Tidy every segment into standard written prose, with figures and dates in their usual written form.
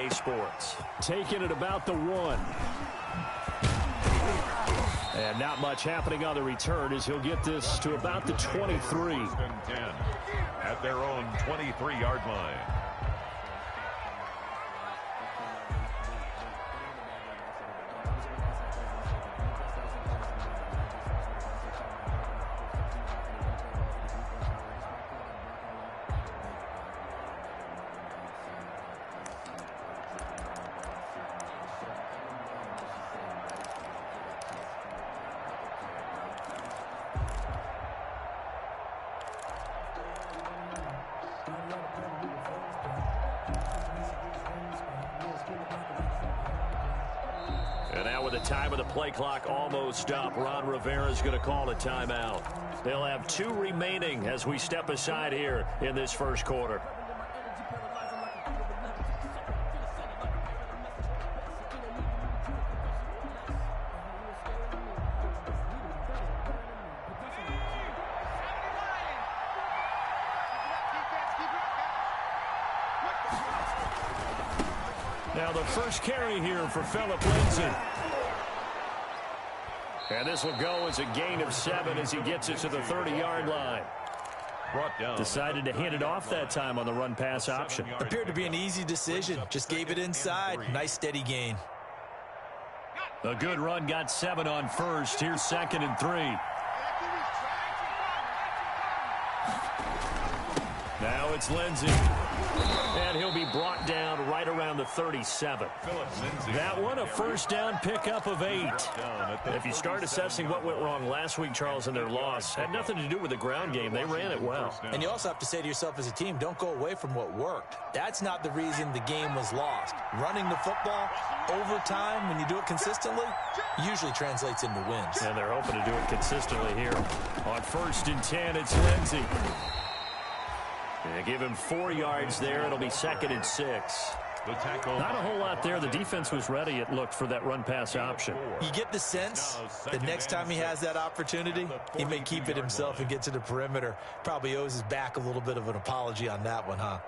EA Sports. Taking it about the 1. And not much happening on the return as he'll get this to about the 23. 10 at their own 23-yard line. And now with the time of the play clock almost up, Ron Rivera's going to call a timeout. They'll have 2 remaining as we step aside here in this first quarter. Now the first carry here for Phillip Lindsay. And this will go as a gain of 7 as he gets it to the 30-yard line. Brought down. Decided to hand it off that time on the run-pass option. Appeared to be an easy decision. Just gave it inside. Nice steady gain. A good run, got 7 on first. Here's 2nd and 3. Now it's Lindsay. And he'll be brought down right around the 37. That one, a first down pickup of 8. If you start assessing what went wrong last week, Charles, in their loss, had nothing to do with the ground game. They ran it well. And you also have to say to yourself as a team, don't go away from what worked. That's not the reason the game was lost. Running the football over time, when you do it consistently, usually translates into wins. And they're hoping to do it consistently here. On 1st and 10, it's Lindsay. They give him 4 yards there. It'll be 2nd and 6. Not a whole lot there. The defense was ready, it looked, for that run-pass option. You get the sense that next time he has that opportunity, he may keep it himself and get to the perimeter. Probably owes his back a little bit of an apology on that one, huh?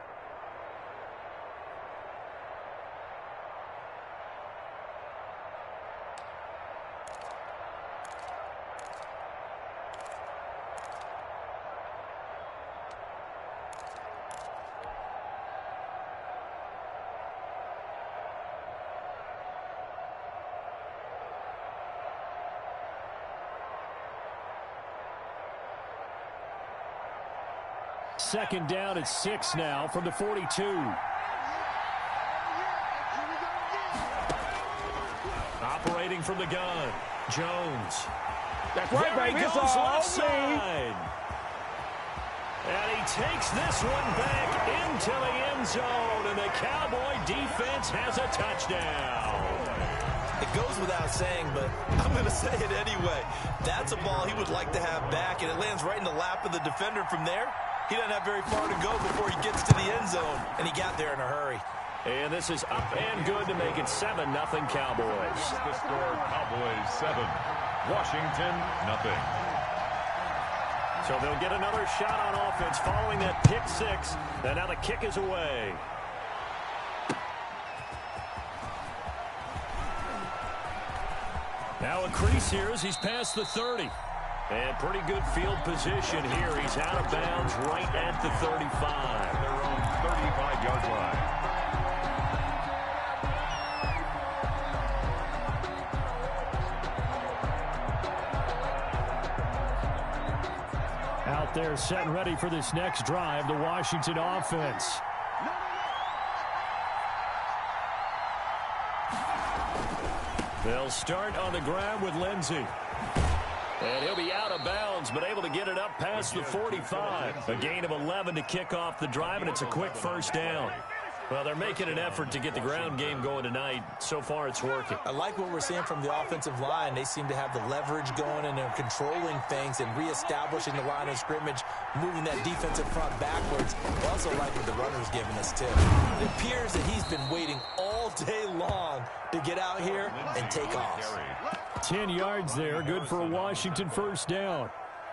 Second down at 6 now from the 42. Operating from the gun, Jones. That's right, there baby. He goes left side. And he takes this one back into the end zone, and the Cowboy defense has a touchdown. It goes without saying, but I'm going to say it anyway. That's a ball he would like to have back, and it lands right in the lap of the defender from there. He doesn't have very far to go before he gets to the end zone, and he got there in a hurry. And this is up and good to make it 7-0 Cowboys. The score, Cowboys 7, Washington 0. So they'll get another shot on offense following that pick 6, and now the kick is away. Now a crease here as he's past the 30. And pretty good field position here. He's out of bounds right at the 35. Their own 35-yard line. Out there set and ready for this next drive, the Washington offense. They'll start on the ground with Lindsay. And he'll be out of bounds, but able to get it up past the 45. A gain of 11 to kick off the drive, and it's a quick first down. Well, they're making an effort to get the ground game going tonight. So far, it's working. I like what we're seeing from the offensive line. They seem to have the leverage going, and they're controlling things and reestablishing the line of scrimmage, moving that defensive front backwards. I also like what the runner's giving us, too. It appears that he's been waiting all day long to get out here and take off. 10 yards there, good for a Washington first down.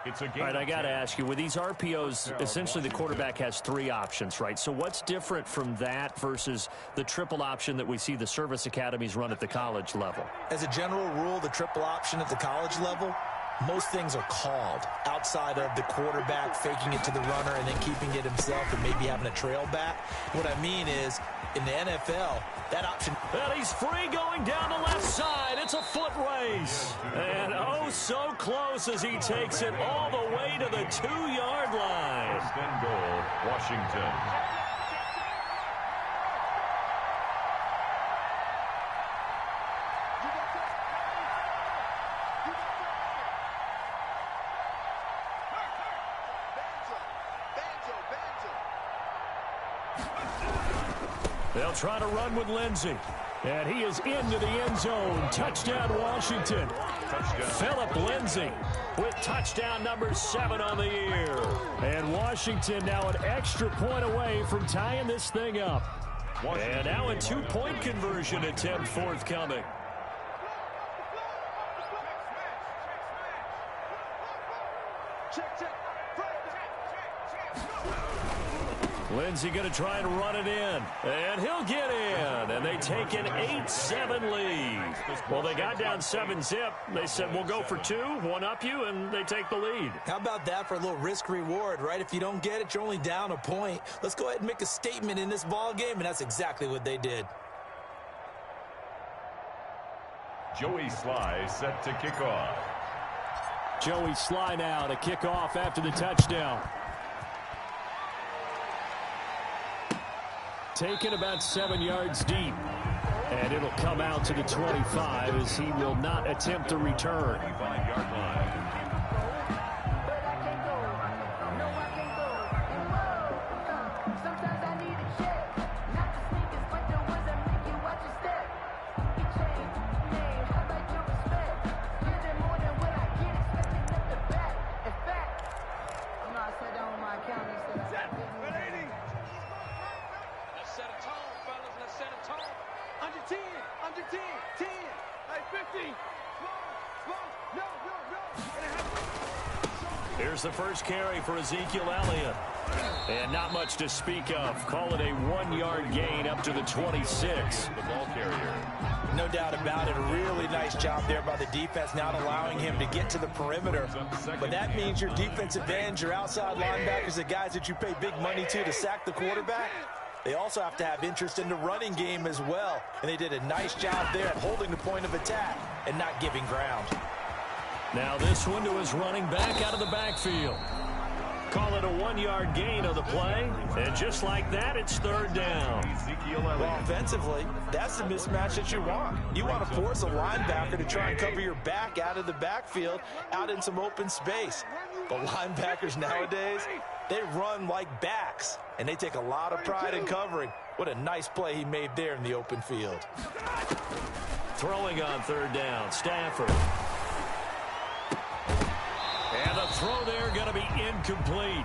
It's a game. All right, I got to ask you, with these RPOs, essentially the quarterback has 3 options, right? So what's different from that versus the triple option that we see the service academies run at the college level? As a general rule, the triple option at the college level, most things are called outside of the quarterback faking it to the runner and then keeping it himself and maybe having a trail back. What I mean is, in the NFL, that option... And he's free going down the left side. It's a foot race. And oh, so close as he takes it all the way to the 2-yard line. First and goal, Washington. They'll try to run with Lindsey. And he is into the end zone. Touchdown, Washington. Phillip Lindsey with touchdown number 7 on the year. And Washington now an extra point away from tying this thing up. And now a 2-point conversion attempt forthcoming. Lindsey going to try and run it in. And he'll get in. And they take an 8-7 lead. Well, they got down 7-zip. They said, we'll go for 2, one up you, and they take the lead. How about that for a little risk-reward, right? If you don't get it, you're only down a point. Let's go ahead and make a statement in this ball game, and that's exactly what they did. Joey Sly set to kick off. Joey Sly now to kick off after the touchdown. Taken about 7 yards deep. And it'll come out to the 25 as he will not attempt to return. 25-yard line. Here's the first carry for Ezekiel Elliott. And not much to speak of. Call it a 1-yard gain up to the 26. The ball carrier. No doubt about it. A really nice job there by the defense, not allowing him to get to the perimeter. But that means your defensive ends, your outside linebackers, the guys that you pay big money to sack the quarterback, they also have to have interest in the running game as well. And they did a nice job there at holding the point of attack and not giving ground. Now this one to his running back out of the backfield. Call it a 1-yard gain of the play. And just like that, it's 3rd down. Well, offensively, that's the mismatch that you want. You want to force a linebacker to try and cover your back out of the backfield, out in some open space. The linebackers nowadays, they run like backs, and they take a lot of pride in covering. What a nice play he made there in the open field. Throwing on 3rd down, Stafford. And the throw there going to be incomplete.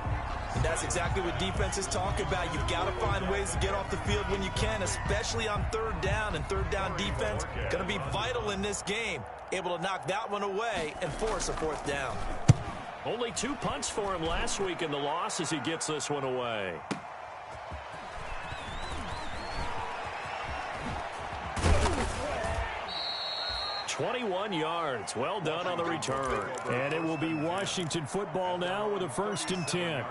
And that's exactly what defenses talk about. You've got to find ways to get off the field when you can, especially on 3rd down. And 3rd down defense going to be vital in this game. Able to knock that one away and force a 4th down. Only 2 punts for him last week in the loss as he gets this one away. .21 yards. Well done on the return. And it will be Washington football now with a 1st and 10.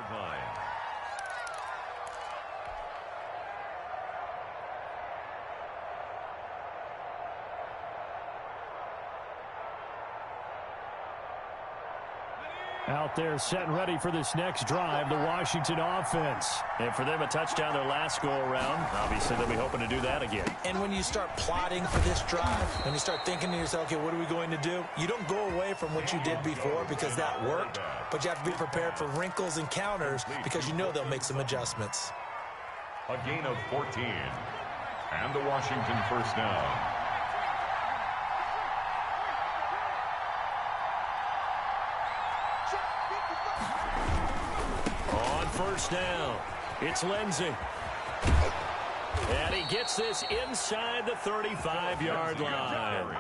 Out there set and ready for this next drive, the Washington offense. And for them, a touchdown their last go-around. Obviously, they'll be hoping to do that again. And when you start plotting for this drive, when you start thinking to yourself, okay, what are we going to do? You don't go away from what you did before because that worked, but you have to be prepared for wrinkles and counters because you know they'll make some adjustments. A gain of 14. And the Washington 1st down. On 1st down, it's Lindsey. And he gets this inside the 35-yard line.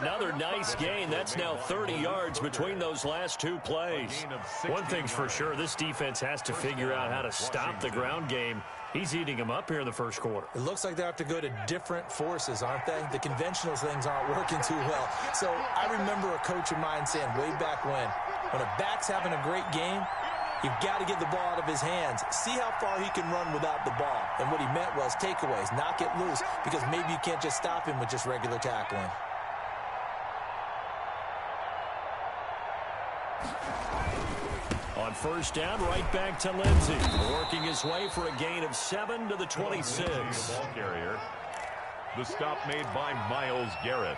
Another nice gain. That's now 30 yards between those last two plays. One thing's for sure, this defense has to figure out how to stop the ground game. He's eating them up here in the first quarter. It looks like they have to go to different forces, aren't they? The conventional things aren't working too well. So I remember a coach of mine saying way back when a back's having a great game, you've got to get the ball out of his hands. See how far he can run without the ball. And what he meant was takeaways, knock it loose, because maybe you can't just stop him with just regular tackling. On first down, right back to Lindsey. Working his way for a gain of 7 to the 26. Ball carrier. The stop made by Myles Garrett.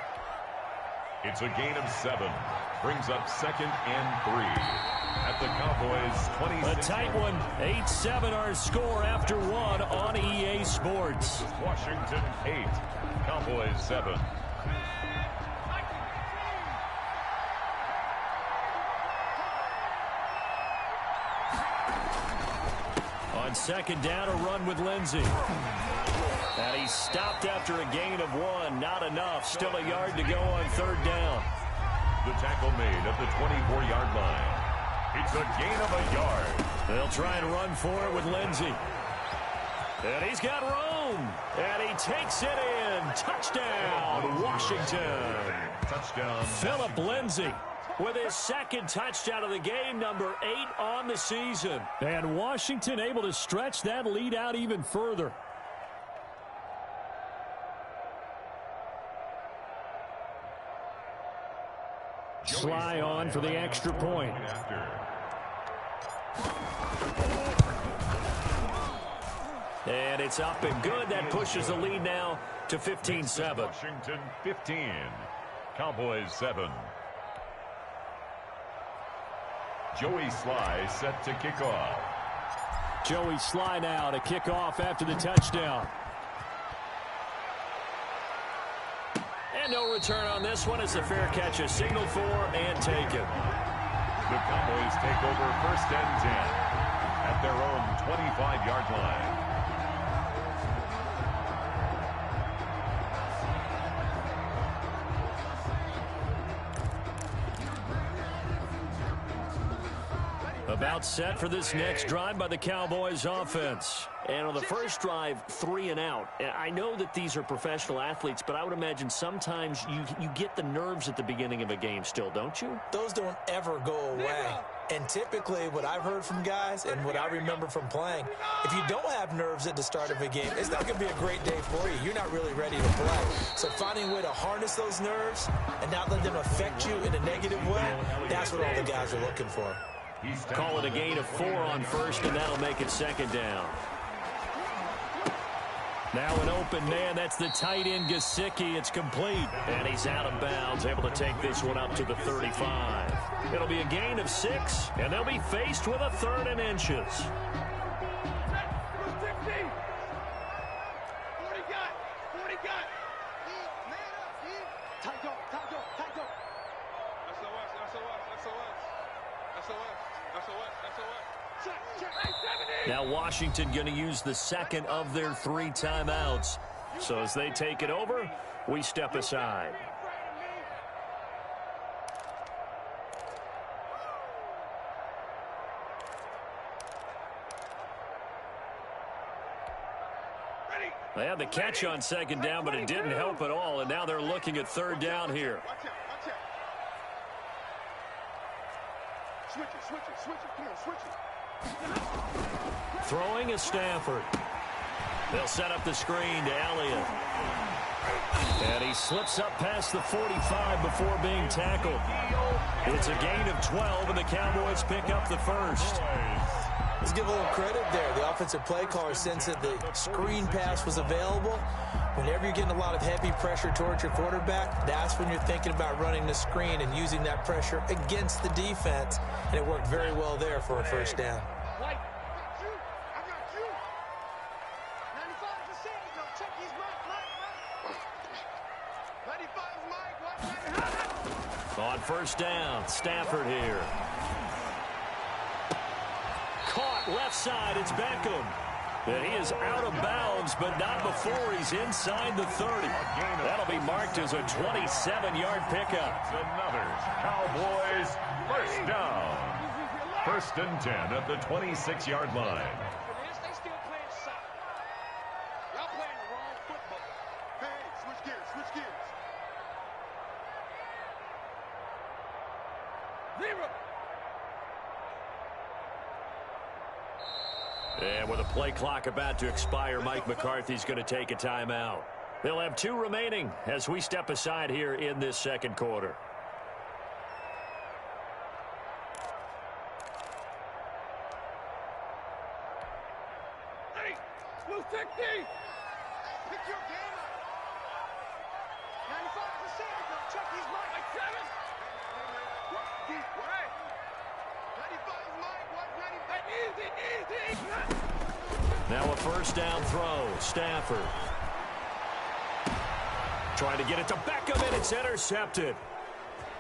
It's a gain of 7. Brings up 2nd and 3. At the Cowboys' 26. A tight one. 8-7 our score after 1 on EA Sports. Washington 8. Cowboys 7. On second down, a run with Lindsey. And he's stopped after a gain of 1. Not enough. Still a yard to go on third down. The tackle made at the 24-yard line. It's a gain of a yard. They'll try and run for it with Lindsey. And he's got room. And he takes it in. Touchdown, Washington. Touchdown. Phillip Lindsey with his second touchdown of the game, number 8 on the season. And Washington able to stretch that lead out even further. Sly on for the extra point. And it's up and good. That pushes the lead now to 15-7. Washington 15. Cowboys 7. Joey Sly set to kick off. Joey Sly now to kick off after the touchdown. And no return on this one. It's a fair catch, a signal for and taken. The Cowboys take over 1st and 10 at their own 25-yard line. About set for this next drive by the Cowboys offense. And on the first drive, 3 and out. I know that these are professional athletes, but I would imagine sometimes you get the nerves at the beginning of a game still, don't you? Those don't ever go away. And typically what I've heard from guys and what I remember from playing, if you don't have nerves at the start of a game, it's not going to be a great day for you. You're not really ready to play. So finding a way to harness those nerves and not let them affect you in a negative way, that's what all the guys are looking for. Call it a gain of 4 on first, and that'll make it second down. Now an open man. That's the tight end, Gesicki. It's complete. And he's out of bounds, able to take this one up to the 35. It'll be a gain of 6, and they'll be faced with a 3rd and inches. Now Washington going to use the second of their 3 timeouts. So as they take it over, we step aside. They had the catch on second down, but it didn't help at all. And now they're looking at third down here. Switch it. Come on, switch it. Throwing is Stafford. They'll set up the screen to Elliott. And he slips up past the 45 before being tackled. It's a gain of 12, and the Cowboys pick up the first. Let's give a little credit there. The offensive play caller sensed that the screen pass was available. Whenever you're getting a lot of heavy pressure towards your quarterback, that's when you're thinking about running the screen and using that pressure against the defense. And it worked very well there for a first down. On first down, Stafford here. Caught left side, it's Beckham. And he is out of bounds, but not before he's inside the 30. That'll be marked as a 27-yard pickup. Another Cowboys first down. 1st and 10 at the 26-yard line. They still playing soccer. Y'all playing the wrong football. Hey, switch gears, switch gears. Zero. And with a play clock about to expire, Mike McCarthy's going to take a timeout. They'll have 2 remaining as we step aside here in this second quarter. Hey, blue technique. Pick your game up. 95%. Check his mic. Like 7. What? Deep. What? 95 mic. What? 95. Easy. Now a first down throw. Stafford trying to get it to Beckham, and it's intercepted.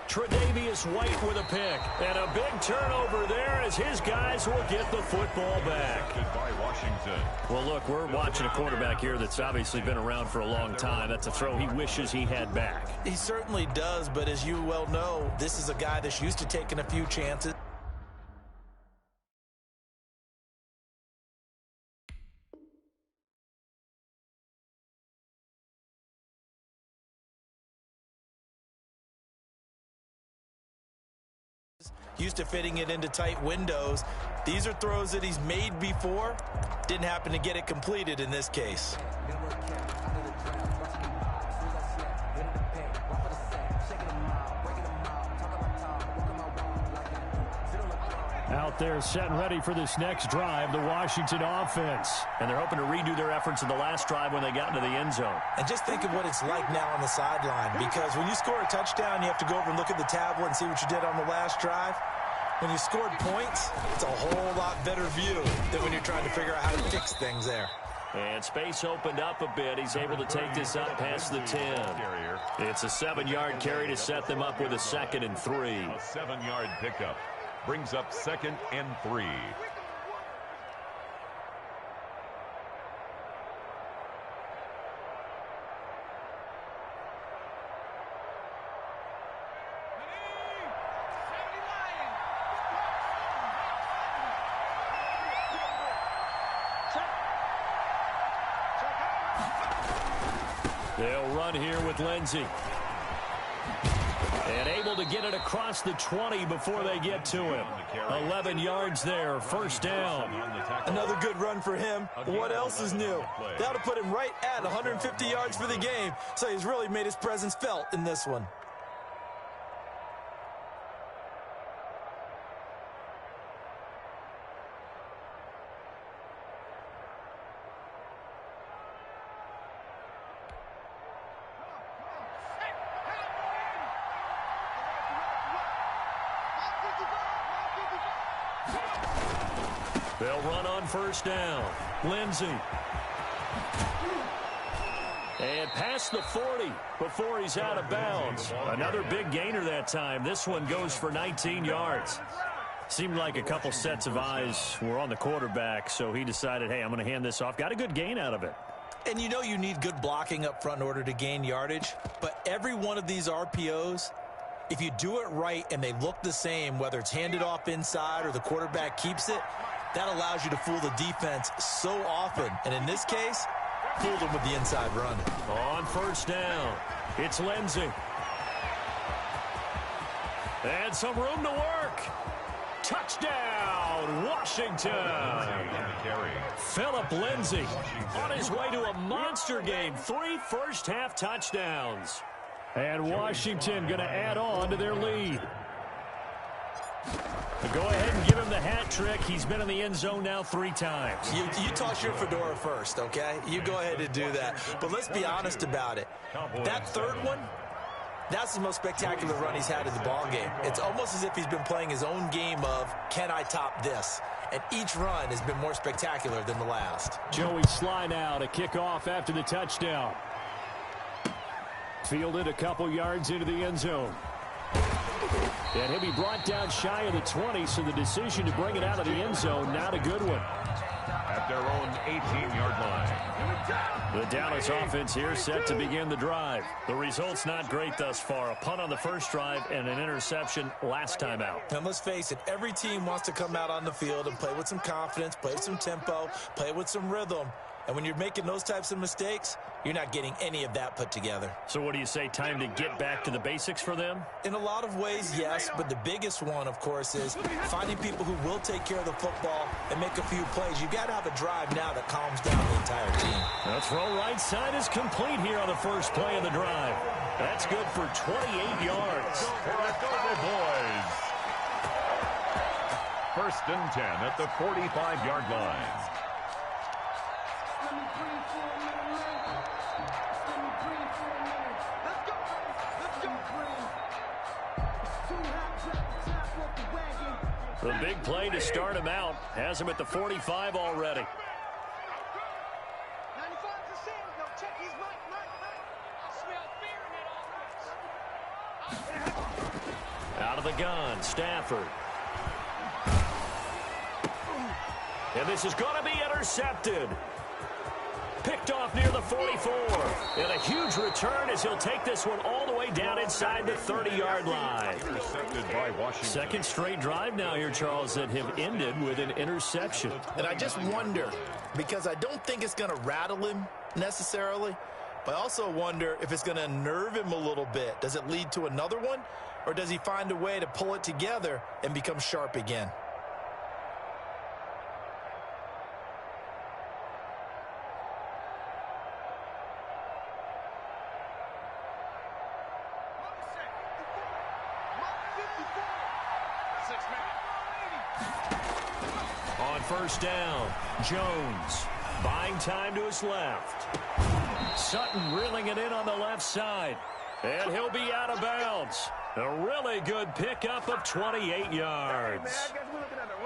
Tre'Davious White with a pick. And a big turnover there as his guys will get the football back. By Washington. Well, look, we're watching a quarterback here that's obviously been around for a long time. That's a throw he wishes he had back. He certainly does, but as you well know, this is a guy that's used to taking a few chances. Used to fitting it into tight windows. These are throws that he's made before. Didn't happen to get it completed in this case. Out there set and ready for this next drive, the Washington offense. And they're hoping to redo their efforts in the last drive when they got into the end zone. And just think of what it's like now on the sideline, because when you score a touchdown, you have to go over and look at the tablet and see what you did on the last drive. When you scored points, it's a whole lot better view than when you're trying to figure out how to fix things there. And space opened up a bit. He's able to take this up past the 10. It's a 7-yard carry to set them up with a 2nd and 3. A 7-yard pickup brings up 2nd and 3. They'll run here with Lindsey. And able to get it across the 20 before they get to him. 11 yards there, first down. Another good run for him. What else is new? That'll put him right at 150 yards for the game. So he's really made his presence felt in this one. They'll run on first down. Lindsey. And past the 40 before he's out of bounds. Another big gainer that time. This one goes for 19 yards. Seemed like a couple sets of eyes were on the quarterback, so he decided, hey, I'm going to hand this off. Got a good gain out of it. And you know you need good blocking up front in order to gain yardage, but every one of these RPOs, if you do it right and they look the same, whether it's handed off inside or the quarterback keeps it, that allows you to fool the defense so often. And in this case, fooled them with the inside run. On first down, it's Lindsey. And some room to work. Touchdown, Washington. Phillip Lindsey on his way to a monster game. 3 first-half touchdowns. And Washington going to add on to their lead. Go ahead and give him the hat trick. He's been in the end zone now 3 times. You toss your fedora first, okay? You go ahead and do that. But let's be honest about it. That third one, that's the most spectacular run he's had in the ballgame. It's almost as if he's been playing his own game of, can I top this? And each run has been more spectacular than the last. Joey Sly now to kick off after the touchdown. Fielded a couple yards into the end zone. And he'll be brought down shy of the 20, so the decision to bring it out of the end zone, not a good one. at their own 18-yard line. The Dallas offense here set to begin the drive. The result's not great thus far. A punt on the first drive and an interception last time out. And let's face it, every team wants to come out on the field and play with some confidence, play with some tempo, play with some rhythm. And when you're making those types of mistakes, you're not getting any of that put together. So what do you say, time to get back to the basics for them? In a lot of ways, yes, but the biggest one, of course, is finding people who will take care of the football and make a few plays. You've got to have a drive now that calms down the entire team. The throw right side is complete here on the first play of the drive. That's good for 28 yards. For the Cowboys. First and 10 at the 45-yard line. The big play to start him out has him at the 45 already. Out of the gun, Stafford. And this is going to be intercepted. Picked off near the 44. And a huge return as he'll take this one all the way down inside the 30-yard line. Intercepted by Washington. Second straight drive now here, Charles, that have ended with an interception. And I just wonder, because I don't think it's going to rattle him necessarily, but I also wonder if it's going to unnerve him a little bit. Does it lead to another one, or does he find a way to pull it together and become sharp again? On first down, Jones buying time to his left. Sutton reeling it in on the left side. And he'll be out of bounds. A really good pickup of 28 yards.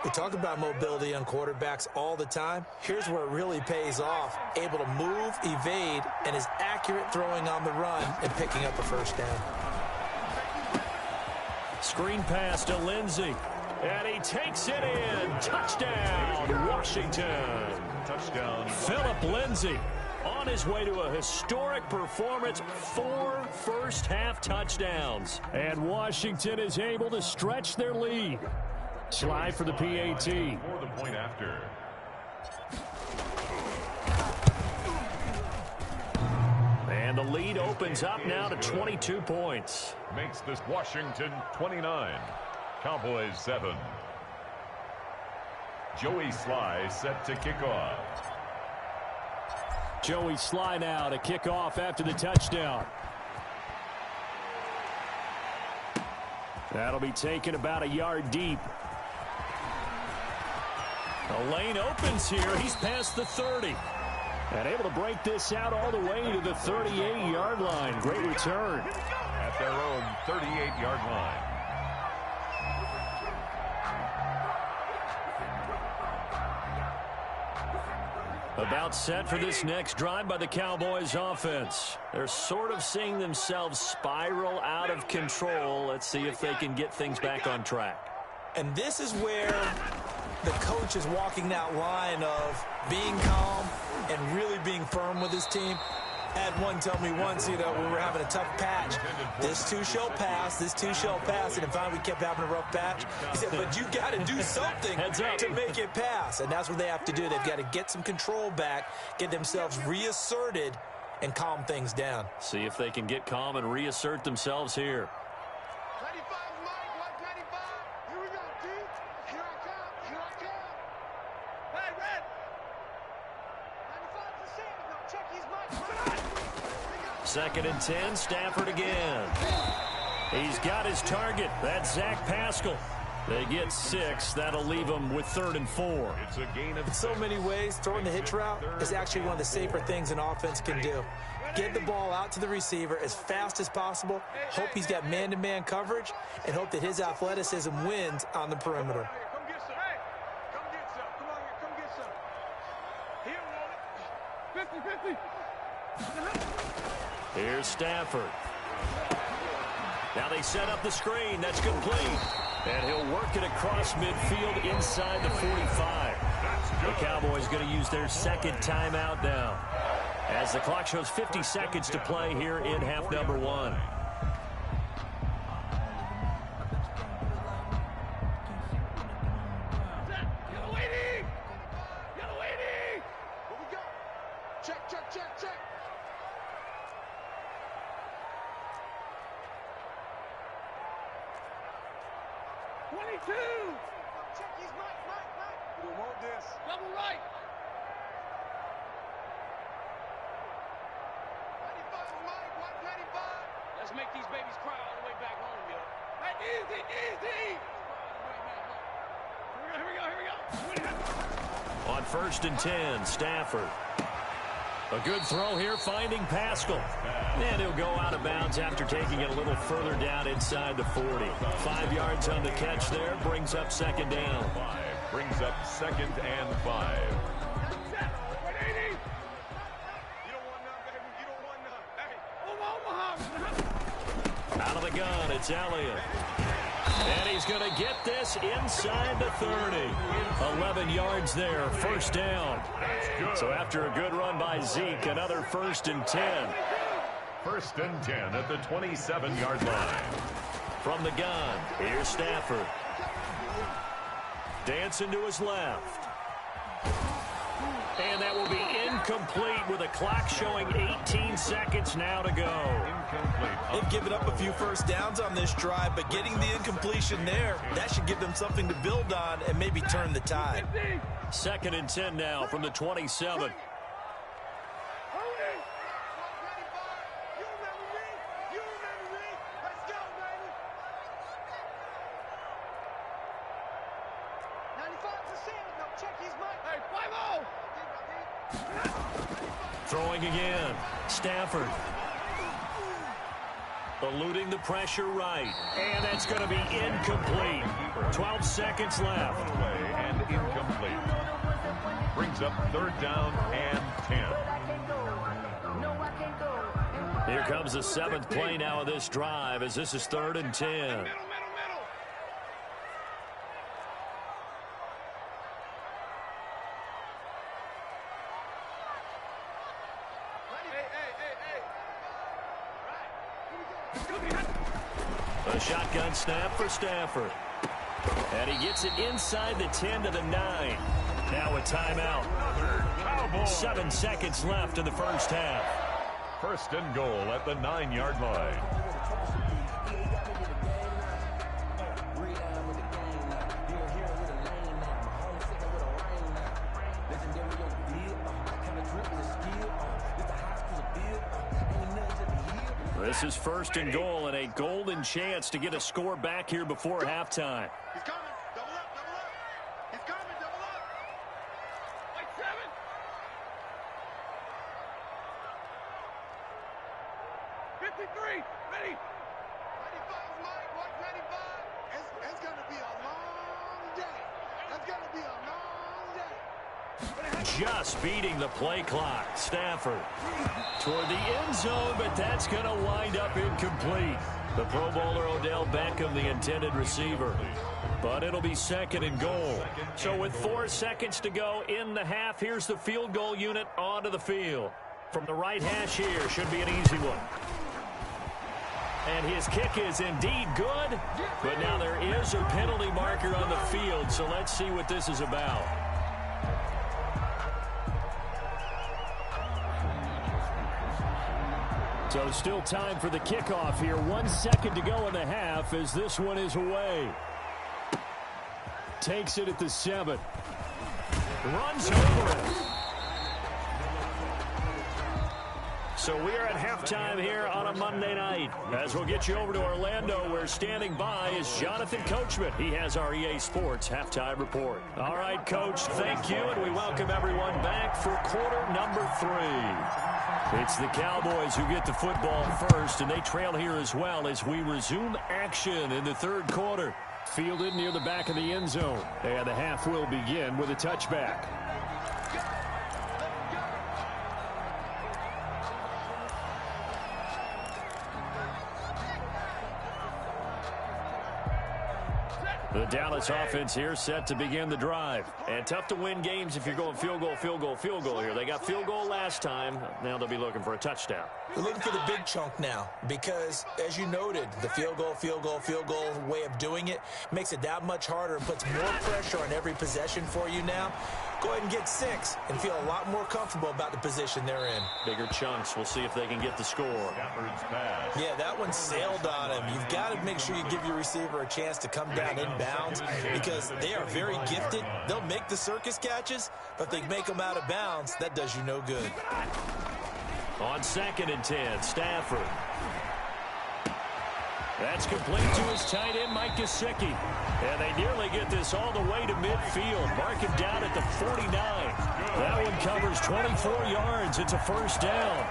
We talk about mobility on quarterbacks all the time. Here's where it really pays off. Able to move, evade, and is accurate throwing on the run and picking up a first down. Screen pass to Lindsey. And he takes it in. Touchdown, Washington. Touchdown. Philip Lindsey on his way to a historic performance. 4 first-half touchdowns. And Washington is able to stretch their lead. Slide for the PAT. For the point after. And the lead opens up now to 22 points. Makes this Washington 29. Cowboys 7. Joey Sly set to kick off. Joey Sly now to kick off after the touchdown. That'll be taken about a yard deep. The lane opens here. He's past the 30. And able to break this out all the way to the 38-yard line. Great return. At their own 38-yard line. About set for this next drive by the Cowboys offense. They're sort of seeing themselves spiral out of control. Let's see if they can get things back on track. And this is where the coach is walking that line of being calm and really being firm with his team. I had one tell me once, you know, when we were having a tough patch, this too shall pass, this too shall pass, and finally we kept having a rough patch. He said, but you got to do something to make it pass, and that's what they have to do. They've got to get some control back, get themselves reasserted, and calm things down. See if they can get calm and reassert themselves here. 95 Mike, 195. Here we go, D. Here I come, here I come. Hey, Red. 95 to Sam. No, check his mic. Second and 10, Stafford again. He's got his target. That's Zach Pascal. They get 6. That'll leave them with 3rd and 4. It's a gain of In so many ways, throwing the hitch route is actually one of the safer things an offense can do. Get the ball out to the receiver as fast as possible, hope he's got man-to-man coverage, and hope that his athleticism wins on the perimeter. Come get some. Hey, come get some. Come on here, come get some. He don't want it. 50-50. Here's Stafford. Now they set up the screen. That's complete. And he'll work it across midfield inside the 45. That's The Cowboys going to use their second timeout now, as the clock shows 50 seconds to play here in half number 1. Check. 22. Check his Mike. We don't want this. Double right. 95 Mike, 195. Let's make these babies cry all the way back home, yo. Hey, easy. Here we go. On 1st and 10, Stafford. A good throw here, finding Pascal. And he'll go out of bounds after taking it a little further down inside the 40. 5 yards on the catch there, brings up second down. Brings up 2nd and 5. Out of the gun, it's Elliott. And he's going to get this inside the 30. 11 yards there, first down. So after a good run by Zeke, another 1st and 10. 1st and 10 at the 27-yard line. From the gun, here's Stafford. Dancing to his left. And that will be incomplete with a clock showing 18 seconds now to go. They've given up a few first downs on this drive, but getting the incompletion there, that should give them something to build on and maybe turn the tide. 2nd and 10 now from the 27. Throwing again. Stafford. Eluding the pressure right. And that's going to be incomplete. 12 seconds left. And incomplete. Brings up 3rd down and 10. Here comes the 7th play now of this drive, as this is 3rd and 10. A shotgun snap for Stafford. And he gets it inside the 10 to the 9. Now a timeout. 7 seconds left in the first half. 1st and goal at the 9-yard line. This is 1st and goal and a golden chance to get a score back here before halftime. He's coming. Double up. He's coming. Double up. Like 7. Ready. 95 Mike, 195. It's going to be a long day. That's going to be a long day. Just beating the play clock. Stafford toward the end zone, but that's going to wind up incomplete. The Pro Bowler Odell Beckham, the intended receiver. But it'll be 2nd and goal. So with 4 seconds to go in the half, here's the field goal unit onto the field. From the right hash here, should be an easy one. And his kick is indeed good, but now there is a penalty marker on the field, so let's see what this is about. So still time for the kickoff here. 1 second to go in the half as this one is away. Takes it at the 7. Runs over it. So we are at halftime here on a Monday night. As we'll get you over to Orlando, where standing by is Jonathan Coachman. He has our EA Sports halftime report. All right, Coach, thank you, and we welcome everyone back for quarter number 3. It's the Cowboys who get the football first, and they trail here as well as we resume action in the 3rd quarter. Fielded near the back of the end zone. And the half will begin with a touchback. The Dallas offense here set to begin the drive. And tough to win games if you're going field goal, field goal, field goal here. They got field goal last time. Now they'll be looking for a touchdown. They're looking for the big chunk now because, as you noted, the field goal way of doing it makes it that much harder and puts more pressure on every possession for you now. Go ahead and get 6 and feel a lot more comfortable about the position they're in. Bigger chunks. We'll see if they can get the score. Yeah, that one sailed on him. You've got to make sure you give your receiver a chance to come down inbounds because they are very gifted. They'll make the circus catches, but if they make them out of bounds, that does you no good. On 2nd and 10, Stafford. That's complete to his tight end, Mike Gesicki. And they nearly get this all the way to midfield. Mark him down at the 49. That one covers 24 yards. It's a first down.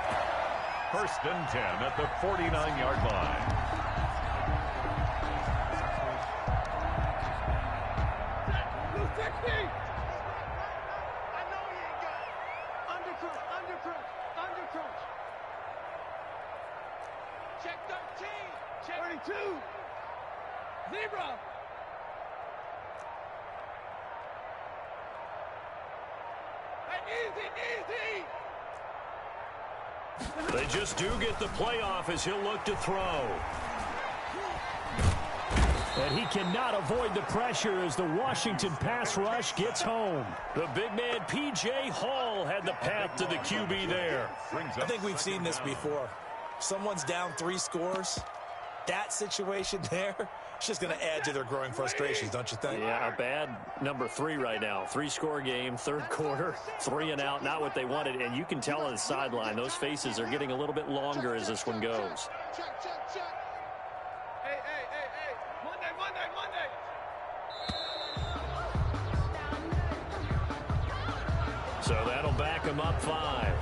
1st and 10 at the 49-yard line. Check 13. Check 32. Zebra. Easy. They just do get the playoff as he'll look to throw. And he cannot avoid the pressure as the Washington pass rush gets home. The big man, P.J. Hall, had the path to the QB there. I think we've seen this before. Someone's down 3 scores. That situation there, it's just going to add to their growing frustrations, don't you think? Yeah, a bad number 3 right now. 3-score game, 3rd quarter, 3 and out, not what they wanted. And you can tell on the sideline, those faces are getting a little bit longer as this one goes. Check. Hey. Monday. So that'll back him up 5.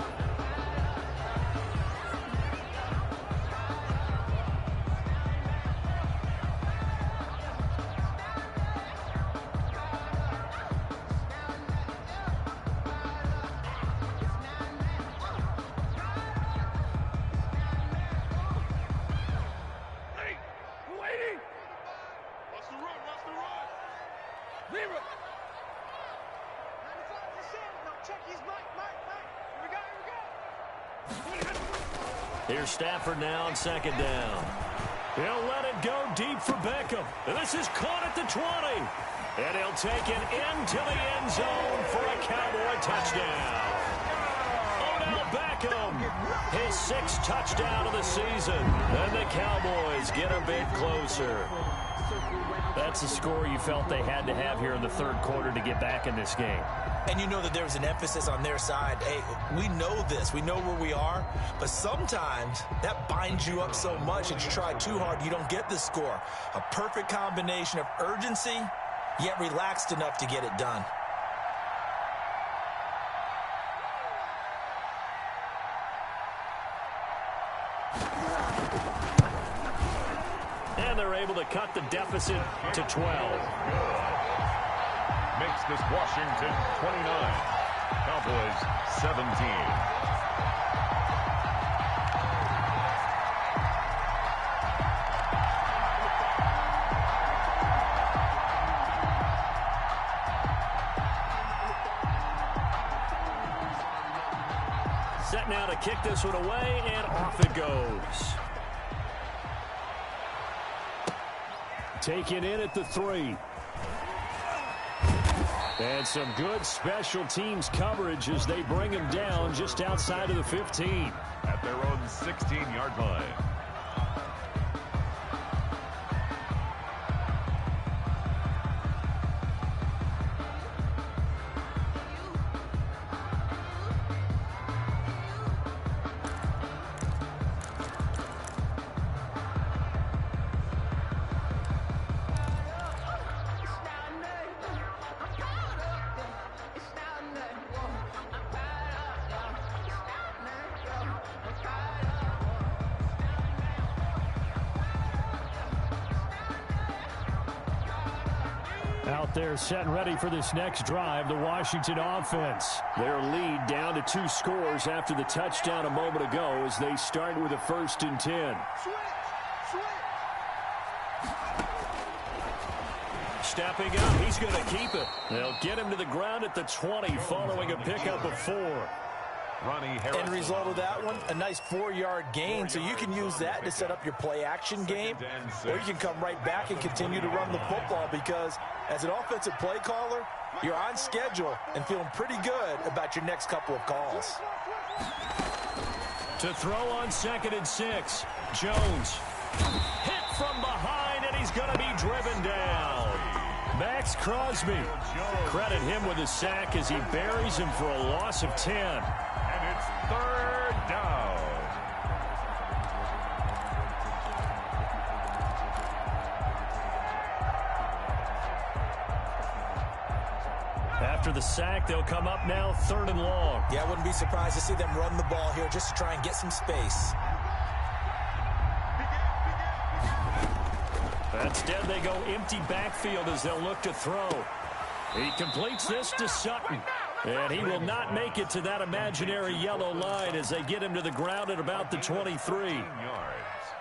Here's Stafford now on 2nd down. He'll let it go deep for Beckham. And this is caught at the 20. And he'll take it into the end zone for a Cowboy touchdown. Odell Beckham, his 6th touchdown of the season. And the Cowboys get a bit closer. That's the score you felt they had to have here in the 3rd quarter to get back in this game. And you know that there was an emphasis on their side. Hey, we know this. We know where we are. But sometimes that binds you up so much that you try too hard, you don't get the score. A perfect combination of urgency, yet relaxed enough to get it done. And they're able to cut the deficit to 12. Makes this Washington 29. Cowboys 17. Set now to kick this one away, and off it goes. Taken in at the 3. And some good special teams coverage as they bring him down just outside of the 15. At their own 16-yard line. Out there set and ready for this next drive, the Washington offense. Their lead down to 2 scores after the touchdown a moment ago as they start with a 1st and 10. Stepping up, he's going to keep it. They'll get him to the ground at the 20 following a pickup of 4. End result of that one, a nice 4-yard gain, so you can use that to set up your play-action game, or you can come right back and continue to run the football because as an offensive play caller, you're on schedule and feeling pretty good about your next couple of calls. To throw on 2nd and 6, Jones. Hit from behind, and he's going to be driven down. Max Crosby. Credit him with a sack as he buries him for a loss of 10. And it's 3rd down. After the sack, they'll come up now 3rd and long. Yeah, I wouldn't be surprised to see them run the ball here just to try and get some space. Instead, they go empty backfield as they'll look to throw. He completes this to Sutton. And he will not make it to that imaginary yellow line as they get him to the ground at about the 23.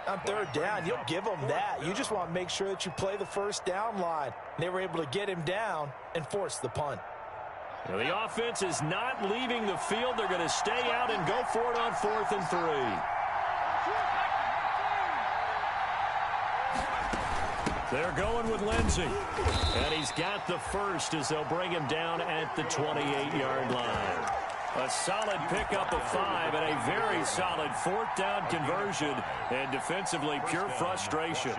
On 3rd down, you'll give them that. You just want to make sure that you play the 1st down line. They were able to get him down and force the punt. Now, the offense is not leaving the field. They're going to stay out and go for it on 4th and 3. They're going with Lindsey. And he's got the first as they'll bring him down at the 28-yard line. A solid pickup of 5 and a very solid 4th down conversion. And defensively, pure frustration.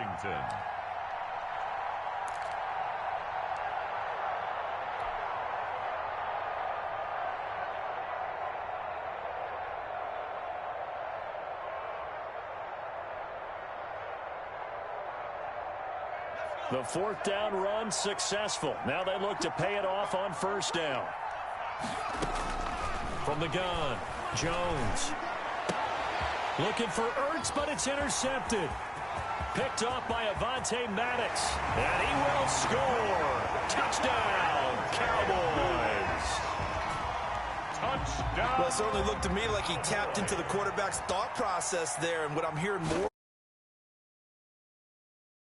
The 4th down run successful. Now they look to pay it off on 1st down. From the gun, Jones. Looking for Ertz, but it's intercepted. Picked off by Avonte Maddox. And he will score. Touchdown, Cowboys. Touchdown. Well, it certainly looked to me like he tapped into the quarterback's thought process there. And what I'm hearing more